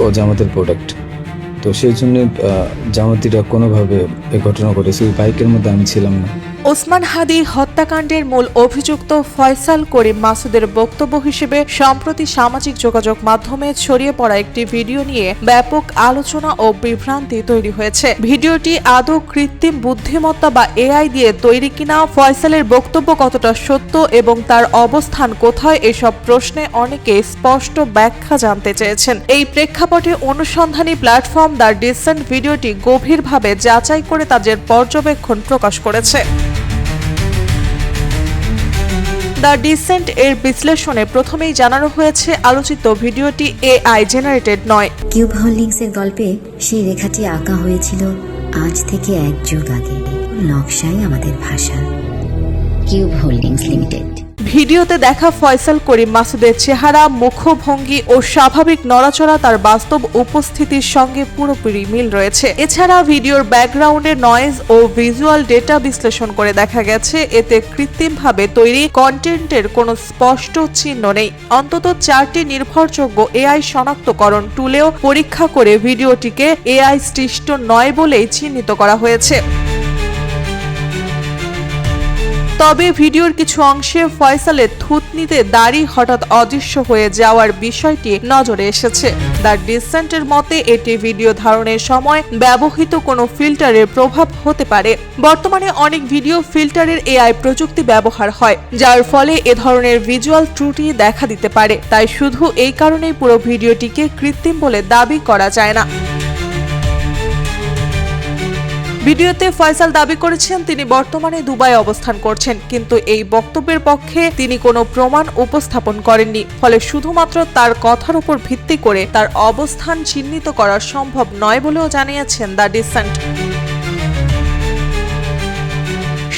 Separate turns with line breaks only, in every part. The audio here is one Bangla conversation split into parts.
ও জামাতের প্রোডাক্ট। তো সেই জন্য জামাতিরা কোনোভাবে এই ঘটনা ঘটেছে, ওই বাইকের মধ্যে আমি ছিলাম না।
ওসমান হাদি হত্যাকাণ্ডের মূল অভিযুক্ত ফয়সাল করিম মাসুদের বক্তব্য হিসেবে সম্প্রতি সামাজিক যোগাযোগ মাধ্যমে ছড়িয়ে পড়া একটি ভিডিও নিয়ে ব্যাপক আলোচনা ও বিভ্রান্তি তৈরি হয়েছে। ভিডিওটি আদৌ কৃত্রিম বুদ্ধিমত্তা বা এআই দিয়ে তৈরি কিনা, ফয়সালের বক্তব্য কতটা সত্য এবং তার অবস্থান কোথায়, এসব প্রশ্নে অনেকে স্পষ্ট ব্যাখ্যা জানতে চেয়েছেন। এই প্রেক্ষাপটে অনুসন্ধানী প্ল্যাটফর্ম দ্য ডিসেন্ট ভিডিওটি গভীরভাবে যাচাই করে তাদের পর্যবেক্ষণ প্রকাশ করেছে। দ্য ডিসেন্ট এর বিশ্লেষণে প্রথমেই জানানো হয়েছে আলোচিত ভিডিওটি এআই জেনারেটেড নয়।
কিউব হোল্ডিংসের গল্পে সেই রেখাটি আঁকা হয়েছিল আজ থেকে 1 যুগ আগে। নকশাই আমাদের ভাষা। Cube holdings limited.
ভিডিওতে দেখা ফয়সাল করিম মাসুদের চেহারা, মুখভঙ্গি ও স্বাভাবিক নড়াচড়া তার বাস্তব উপস্থিতির সঙ্গে পুরোপুরি মিল রয়েছে। এছাড়া ভিডিওর ব্যাকগ্রাউন্ডে নয়েজ ও ভিজুয়াল ডেটা বিশ্লেষণ করে দেখা গেছে এতে কৃত্রিমভাবে তৈরি কন্টেন্টের কোনো স্পষ্ট চিহ্ন নেই। অন্তত 4টি নির্ভরযোগ্য এআই শনাক্তকরণ টুলেও পরীক্ষা করে ভিডিওটিকে এআই সৃষ্ট নয় বলেই চিহ্নিত করা হয়েছে। তবে ভিডিওর কিছু অংশে ফয়সালের থুতনিতে দাড়ি হঠাৎ অদৃশ্য হয়ে যাওয়ার বিষয়টি নজরে এসেছে। দ্য ডিসেন্টের মতে এটি ভিডিও ধারণের সময় ব্যবহৃত কোনো ফিল্টারের প্রভাব হতে পারে। বর্তমানে অনেক ভিডিও ফিল্টারের এআই প্রযুক্তি ব্যবহার হয়, যার ফলে এ ধরনের ভিজুয়াল ত্রুটি দেখা দিতে পারে। তাই শুধু এই কারণেই পুরো ভিডিওটিকে কৃত্রিম বলে দাবি করা যায় না। ভিডিওতে ফয়সাল দাবি করেছেন তিনি বর্তমানে দুবাই অবস্থান করছেন, কিন্তু এই বক্তব্যের পক্ষে তিনি কোনো প্রমাণ উপস্থাপন করেননি। ফলে শুধুমাত্র তার কথার উপর ভিত্তি করে তার অবস্থান চিহ্নিত করা সম্ভব নয় বলেও জানিয়েছেন দ্য ডিসেন্ট।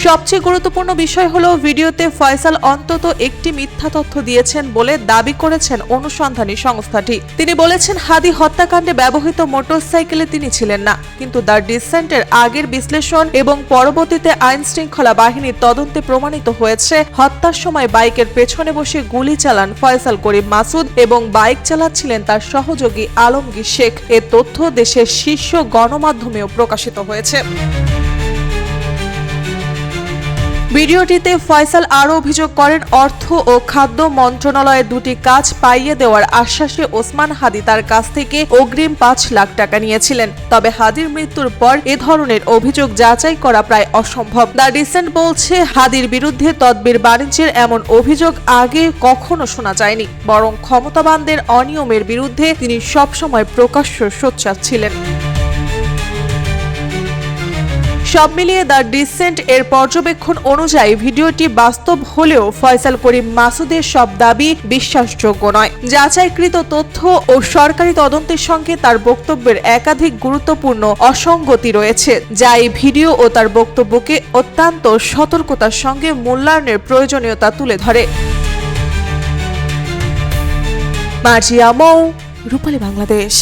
সবচেয়ে গুরুত্বপূর্ণ বিষয় হলো ভিডিওতে ফয়সাল অন্তত একটি মিথ্যা তথ্য দিয়েছেন বলে দাবি করেছেন অনুসন্ধানী সংস্থাটি। তিনি বলেছেন হাদি হত্যাকাণ্ডে ব্যবহৃত মোটরসাইকেলে তিনি ছিলেন না, কিন্তু দ্য ডিসেন্টের আগের বিশ্লেষণ এবং পরবর্তীতে আইন শৃঙ্খলা বাহিনীর তদন্তে প্রমাণিত হয়েছে হত্যার সময় বাইকের পেছনে বসে গুলি চালান ফয়সাল করিম মাসুদ এবং বাইক চালাচ্ছিলেন তার সহযোগী আলমগীর শেখ। এ তথ্য দেশের শীর্ষ গণমাধ্যমেও প্রকাশিত হয়েছে। ভিডিওটিতে ফয়সাল আরও অভিযোগ করেন অর্থ ও খাদ্য মন্ত্রণালয়ের 2টি কাজ পাইয়ে দেওয়ার আশ্বাসে ওসমান হাদি তার কাছ থেকে অগ্রিম 5 লাখ টাকা নিয়েছিলেন। তবে হাদির মৃত্যুর পর এ ধরনের অভিযোগ যাচাই করা প্রায় অসম্ভব। দ্য ডিসেন্ট বলছে হাদির বিরুদ্ধে তদবির বাণিজ্যের এমন অভিযোগ আগে কখনো শোনা যায়নি, বরং ক্ষমতাবানদের অনিয়মের বিরুদ্ধে তিনি সবসময় প্রকাশ্য সোচ্চার ছিলেন। সব মিলিয়ে দ্য ডিসেন্ট এর পর্যবেক্ষণ অনুযায়ী ভিডিওটি বাস্তব হলেও ফয়সাল করিম মাসুদের সব দাবি বিশ্বাসযোগ্য নয়। যাচাইকৃত তথ্য ও সরকারি তদন্তের সঙ্গে তার বক্তব্যের একাধিক গুরুত্বপূর্ণ অসঙ্গতি রয়েছে, যা এই ভিডিও ও তার বক্তব্যকে অত্যন্ত সতর্কতার সঙ্গে মূল্যায়নের প্রয়োজনীয়তা তুলে ধরে। মার্জিয়া মৌ, রূপালী বাংলাদেশ।